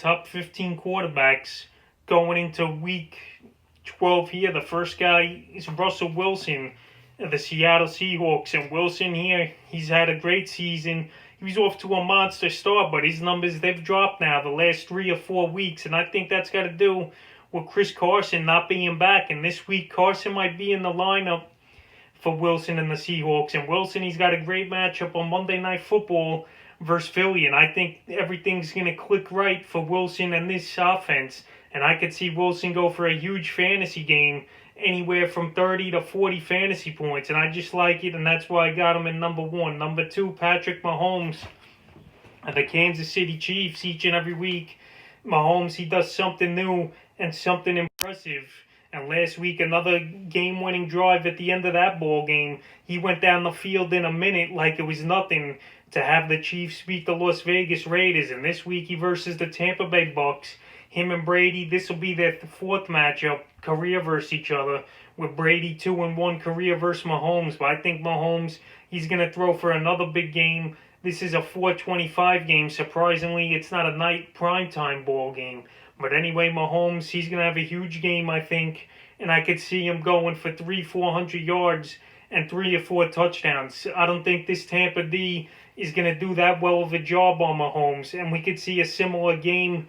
top 15 quarterbacks going into week 12 here. The first guy is Russell Wilson of the Seattle Seahawks. And Wilson here, he's had a great season. He was off to a monster start, but his numbers, they've dropped now the last 3 or 4 weeks. And I think that's got to do with Chris Carson not being back. And this week, Carson might be in the lineup for Wilson and the Seahawks. And Wilson, he's got a great matchup on Monday Night Football versus Philly. And I think everything's going to click right for Wilson and this offense. And I could see Wilson go for a huge fantasy game, anywhere from 30 to 40 fantasy points. And I just like it, and that's why I got him in number 1. Number 2, Patrick Mahomes of the Kansas City Chiefs. Each and every week, Mahomes, he does something new and something impressive. And last week, another game-winning drive at the end of that ball game. He went down the field in a minute like it was nothing to have the Chiefs beat the Las Vegas Raiders. And this week, he versus the Tampa Bay Bucks. Him and Brady, this will be their 4th matchup, career versus each other, with Brady 2-1 career versus Mahomes. But I think Mahomes, he's going to throw for another big game. This is a 4:25 game. Surprisingly, it's not a night primetime ball game. But anyway, Mahomes, he's going to have a huge game, I think. And I could see him going for 300-400 yards and 3 or 4 touchdowns. I don't think this Tampa D is going to do that well of a job on Mahomes. And we could see a similar game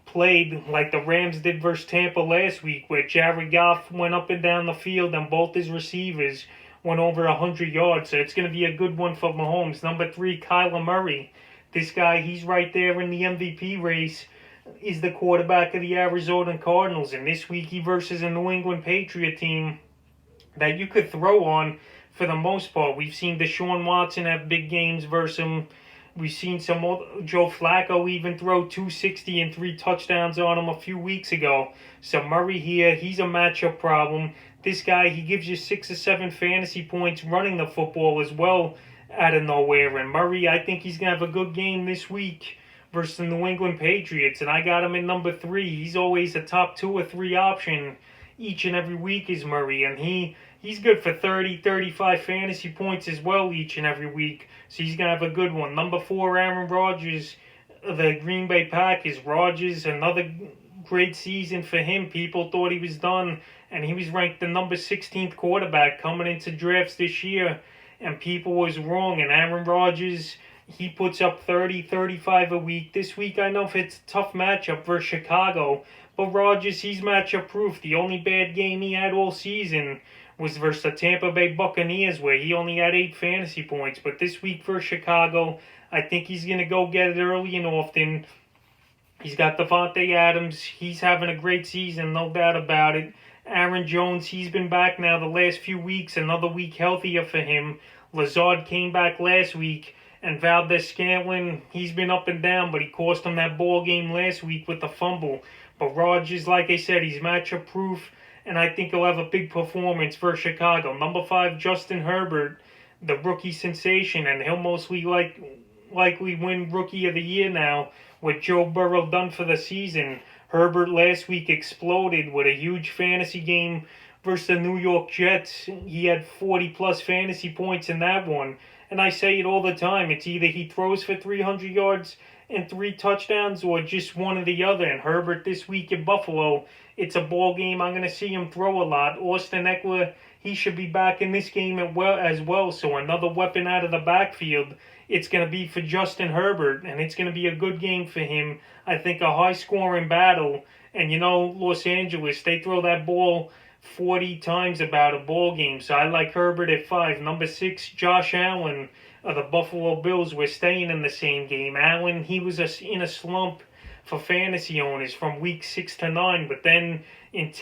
played like the Rams did versus Tampa last week, where Jared Goff went up and down the field and both his receivers went over 100 yards. So it's going to be a good one for Mahomes. Number 3, Kyler Murray. This guy, he's right there in the MVP race. Is the quarterback of the Arizona Cardinals. And this week he versus a New England Patriot team that you could throw on for the most part. We've seen Deshaun Watson have big games versus him. We've seen Joe Flacco even throw 260 and 3 touchdowns on him a few weeks ago. So Murray here, he's a matchup problem. This guy, he gives you 6 or 7 fantasy points running the football as well out of nowhere. And Murray, I think he's going to have a good game this week versus the New England Patriots. And I got him in number 3. He's always a top 2 or 3 option each and every week is Murray. And he's good for 30, 35 fantasy points as well each and every week. So he's going to have a good one. Number 4, Aaron Rodgers, the Green Bay Packers. Rodgers, another great season for him. People thought he was done, and he was ranked the number 16th quarterback coming into drafts this year, and people was wrong. And Aaron Rodgers, he puts up 30, 35 a week. This week, I know if it's a tough matchup versus Chicago, but Rodgers, he's matchup proof. The only bad game he had all season was versus the Tampa Bay Buccaneers, where he only had 8 fantasy points. But this week for Chicago, I think he's going to go get it early and often. He's got Devontae Adams. He's having a great season, no doubt about it. Aaron Jones, he's been back now the last few weeks, another week healthier for him. Lazard came back last week, and Valdez-Scantling, he's been up and down, but he cost him that ball game last week with the fumble. But Rodgers, like I said, he's matchup proof, and I think he'll have a big performance for Chicago. Number 5, Justin Herbert, the rookie sensation, and he'll mostly likely win Rookie of the Year now with Joe Burrow done for the season. Herbert last week exploded with a huge fantasy game versus the New York Jets. He had 40-plus fantasy points in that one. And I say it all the time. It's either he throws for 300 yards and 3 touchdowns or just one or the other. And Herbert this week in Buffalo, it's a ball game. I'm going to see him throw a lot. Austin Eckler, he should be back in this game as well. So another weapon out of the backfield. It's going to be for Justin Herbert, and it's going to be a good game for him. I think a high-scoring battle. And, Los Angeles, they throw that ball 40 times about a ball game. So I like Herbert at 5. Number 6, Josh Allen of the Buffalo Bills. We're staying in the same game. Allen, he was in a slump for fantasy owners from week 6 to 9. But then in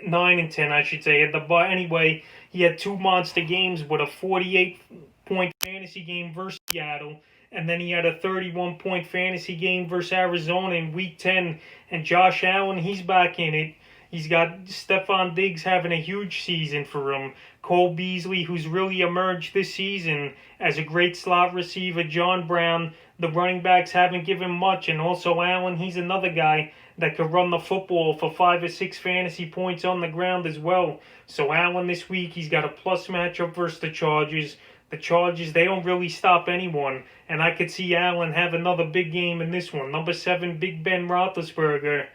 9 and 10, I should say. Anyway, he had 2 monster games with a 48-point fantasy game versus Seattle. And then he had a 31-point fantasy game versus Arizona in week 10. And Josh Allen, he's back in it. He's got Stephon Diggs having a huge season for him. Cole Beasley, who's really emerged this season as a great slot receiver. John Brown, the running backs haven't given much. And also Allen, he's another guy that could run the football for 5 or 6 fantasy points on the ground as well. So Allen this week, he's got a plus matchup versus the Chargers. The Chargers, they don't really stop anyone. And I could see Allen have another big game in this one. Number 7, Big Ben Roethlisberger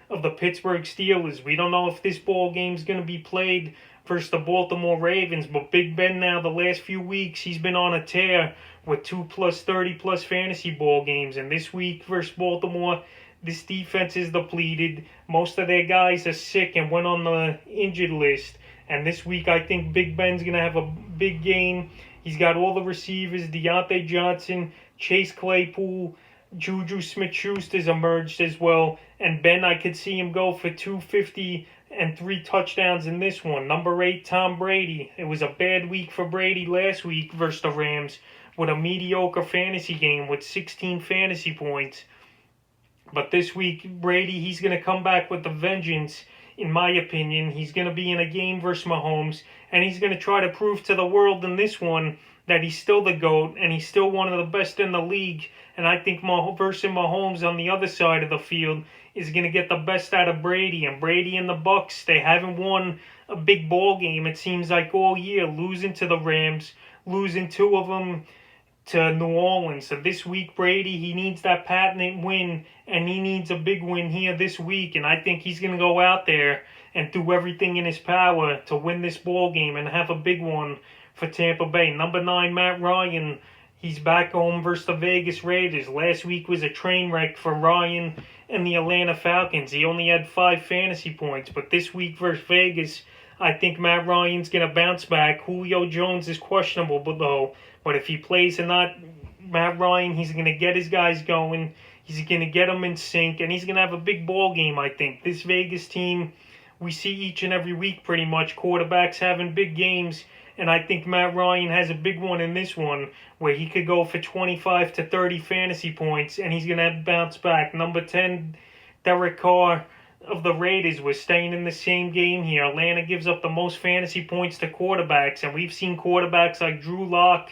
of the Pittsburgh Steelers. We don't know if this ball game's going to be played versus the Baltimore Ravens, but Big Ben now, the last few weeks, he's been on a tear with 2+ 30+ fantasy ball games. And this week versus Baltimore, this defense is depleted. Most of their guys are sick and went on the injured list. And this week, I think Big Ben's going to have a big game. He's got all the receivers, Deontay Johnson, Chase Claypool, Juju Smith-Schuster's emerged as well. And Ben, I could see him go for 250 and 3 touchdowns in this one. Number 8, Tom Brady. It was a bad week for Brady last week versus the Rams with a mediocre fantasy game with 16 fantasy points. But this week, Brady, he's going to come back with a vengeance, in my opinion. He's going to be in a game versus Mahomes, and he's going to try to prove to the world in this one that he's still the GOAT, and he's still one of the best in the league. And I think versus Mahomes on the other side of the field is going to get the best out of Brady. And Brady and the Bucs, they haven't won a big ball game, it seems like, all year, losing to the Rams, losing 2 of them to New Orleans. So this week, Brady, he needs that patent win, and he needs a big win here this week. And I think he's going to go out there and do everything in his power to win this ball game and have a big one for Tampa Bay. Number 9, Matt Ryan. He's back home versus the Vegas Raiders. Last week was a train wreck for Ryan and the Atlanta Falcons. He only had 5 fantasy points. But this week versus Vegas, I think Matt Ryan's going to bounce back. Julio Jones is questionable, though. But if he plays or not, Matt Ryan, he's going to get his guys going. He's going to get them in sync. And he's going to have a big ball game, I think. This Vegas team, we see each and every week pretty much quarterbacks having big games. And I think Matt Ryan has a big one in this one where he could go for 25 to 30 fantasy points. And he's going to bounce back. Number 10, Derek Carr of the Raiders. We're staying in the same game here. Atlanta gives up the most fantasy points to quarterbacks. And we've seen quarterbacks like Drew Lock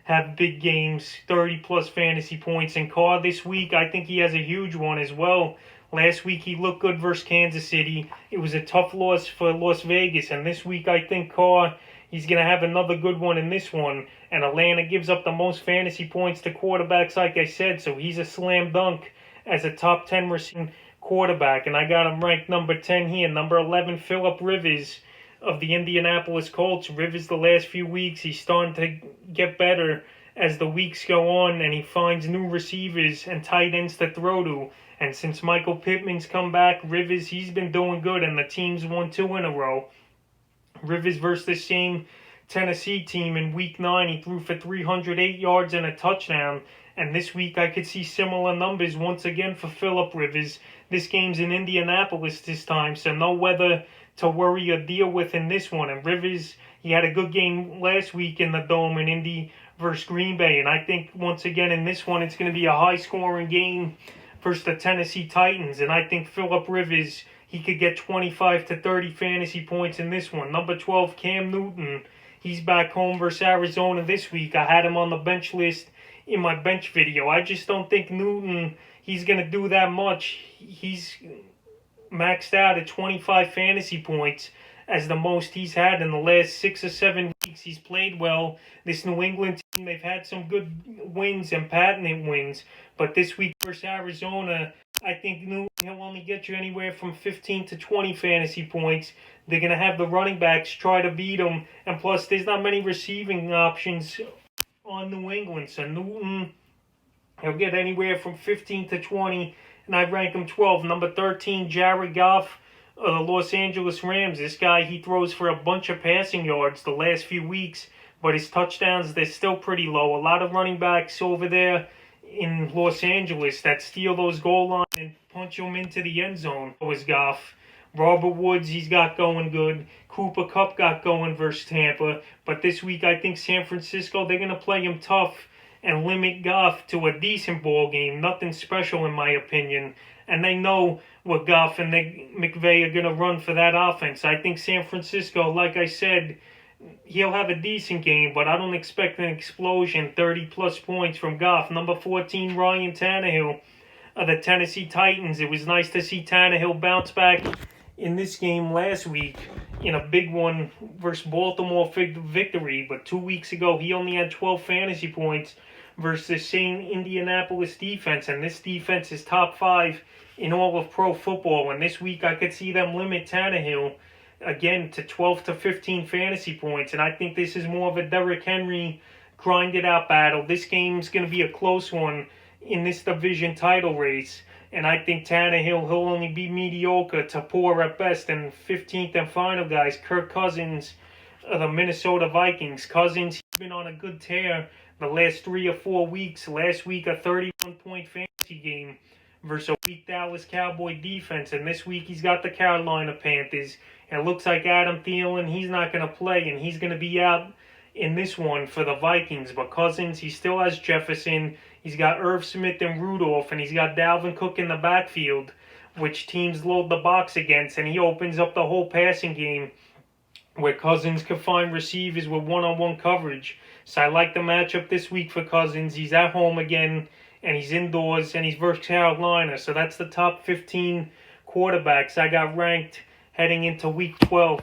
have big games, 30+ fantasy points. And Carr this week, I think he has a huge one as well. Last week he looked good versus Kansas City. It was a tough loss for Las Vegas. And this week I think Carr, he's going to have another good one in this one. And Atlanta gives up the most fantasy points to quarterbacks, like I said. So he's a slam dunk as a top 10 receiving quarterback. And I got him ranked number 10 here. Number 11, Phillip Rivers of the Indianapolis Colts. Rivers, the last few weeks, he's starting to get better as the weeks go on, and he finds new receivers and tight ends to throw to. And since Michael Pittman's come back, Rivers, he's been doing good, and the team's won 2 in a row. Rivers versus the same Tennessee team in Week 9, he threw for 308 yards and a touchdown. And this week I could see similar numbers once again for Phillip Rivers. This game's in Indianapolis this time, so no weather to worry or deal with in this one. And Rivers, he had a good game last week in the Dome in Indy versus Green Bay. And I think once again in this one it's going to be a high-scoring game versus the Tennessee Titans. And I think Phillip Rivers, he could get 25 to 30 fantasy points in this one. Number 12, Cam Newton. He's back home versus Arizona this week. I had him on the bench list in my bench video. I just don't think Newton, he's going to do that much. He's maxed out at 25 fantasy points as the most he's had in the last 6 or 7 weeks. He's played well. This New England team, they've had some good wins and patented wins. But this week versus Arizona, I think Newton, he'll only get you anywhere from 15 to 20 fantasy points. They're going to have the running backs try to beat him. And plus, there's not many receiving options on New England. So Newton, he'll get anywhere from 15 to 20. And I rank him 12. Number 13, Jared Goff of the Los Angeles Rams. This guy, he throws for a bunch of passing yards the last few weeks. But his touchdowns, they're still pretty low. A lot of running backs over there in Los Angeles that steal those goal lines and punch them into the end zone. So is Goff. Robert Woods, he's got going good. Cooper Kupp got going versus Tampa. But this week, I think San Francisco, they're going to play him tough and limit Goff to a decent ball game. Nothing special, in my opinion. And they know what Goff and McVay are going to run for that offense. I think San Francisco, like I said, he'll have a decent game, but I don't expect an explosion, 30-plus points from Goff. Number 14, Ryan Tannehill of the Tennessee Titans. It was nice to see Tannehill bounce back in this game last week in a big one versus Baltimore victory, but 2 weeks ago he only had 12 fantasy points versus the same Indianapolis defense, and this defense is top 5 in all of pro football. And this week I could see them limit Tannehill again to 12 to 15 fantasy points, and I think this is more of a Derrick Henry grinded out battle. This game's going to be a close one in this division title race, and I think Tannehill, he'll only be mediocre to poor at best. And 15th and final, guys, Kirk Cousins of the Minnesota Vikings. Cousins, he's been on a good tear the last 3 or 4 weeks. Last week, a 31-point fantasy game versus a weak Dallas Cowboy defense, and this week he's got the Carolina Panthers. And it looks like Adam Thielen, he's not going to play, and he's going to be out in this one for the Vikings. But Cousins, he still has Jefferson. He's got Irv Smith and Rudolph, and he's got Dalvin Cook in the backfield, which teams load the box against, and he opens up the whole passing game where Cousins can find receivers with one-on-one coverage. So I like the matchup this week for Cousins. He's at home again, and he's indoors, and he's versus Carolina. So that's the top 15 quarterbacks I got ranked heading into Week 12.